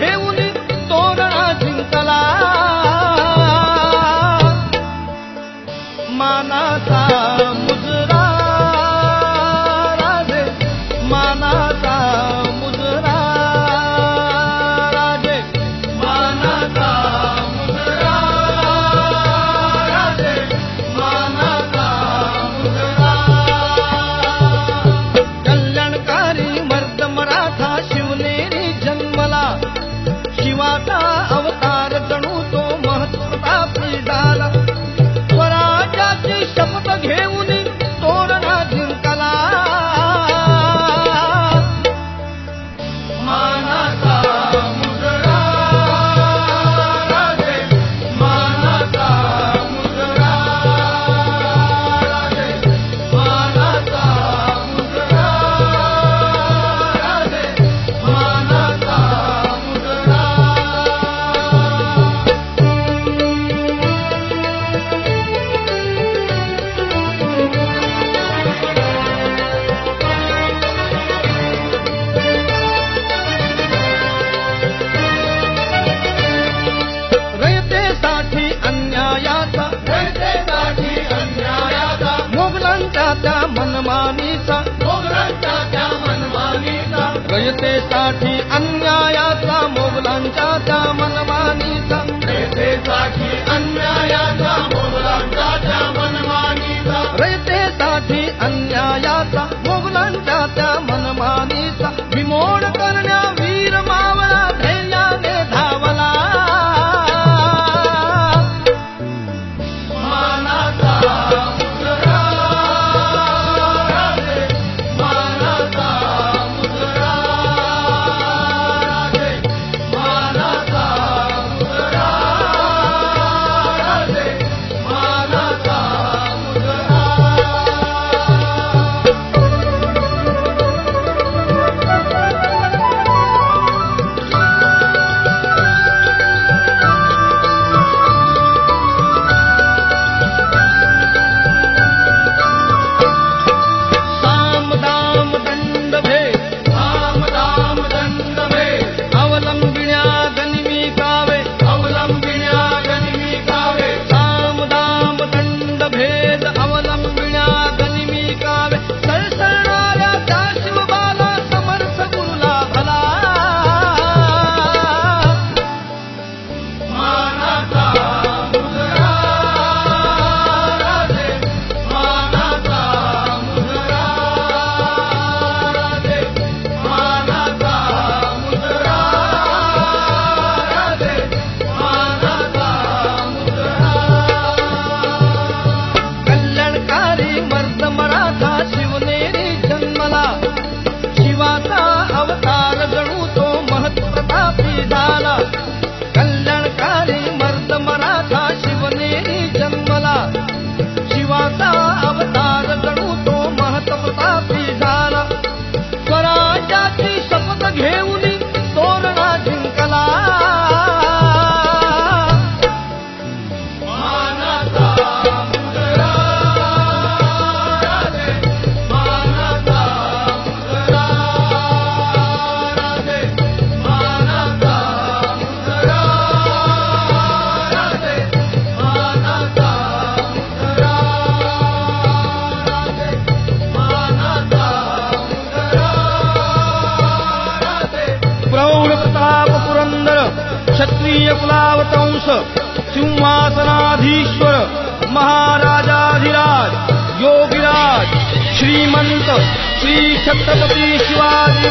घेऊन तोरणा जिंकला मानाचा मुजरा राजे मानाचा मुजरा राजे मानाचा मुजरा राजे मानाचा मुजरा कल्याणकारी मर्द मराठा शिवनेरी जन्मला शिवाचा अवतार जणू तो महत्प्रतापी झाला स्वराज्याची शपथ घेऊन तोरणा जिंकला मानाचा मुजरा राजे मानाचा मुजरा राजे मानाचा मुजरा राजे मानाचा मुजरा रयतेसाठी अन्यायाचा मोगलांच्या त्या मनमानीचा रयतेसाठी अन्यायाचा मोगलांच्या त्या मनमानीचा रयतेसाठी अन्यायाचा मोगलांच्या त्या मनमानीचा रयतेसाठी अन्यायाचा मोगलांच्या त्या मनमानीचा विमोड करण्या वीर मावळा धैर्याने धावला मानाचा मुजरा राजे मानाचा मुजरा राजे मानाचा मुजरा राजे मानाचा मुजरा साम दाम दंड भेद अवलंबिण्या गनिमी कावे साम दाम दंड भेद अवलंबिण्या गनिमी कावे सळसळणाऱ्या त्या शिवबाला समर्थ गुरुला भला मानाचा मुजरा राजे मानाचा मुजरा राजे मानाचा मुजरा राजे मानाचा मुजरा कल्याणकारी मर्द मराठा शिवनेरी जन्मला शिवाचा अवतार जणू तो महत्प्रतापी झाला कल्याणकारी मर्द मराठा शिवनेरी जन्मला शिवाचा अवतार जणू तो महत्प्रतापी झाला स्वराज्याची शपथ घेऊन तोरणा जिंकला मानाचा मुजरा राजे मानाचा मुजरा राजे मानाचा मुजरा राजे मानाचा मुजरा राजे मानाचा मुजरा राजे प्रौढ प्रताप पुरंदर क्षत्रिय कुलावतंस सिंहासनाधीश्वर महाराजाधिराज योगीराज श्रीमंत श्री छत्रपती शिवाजी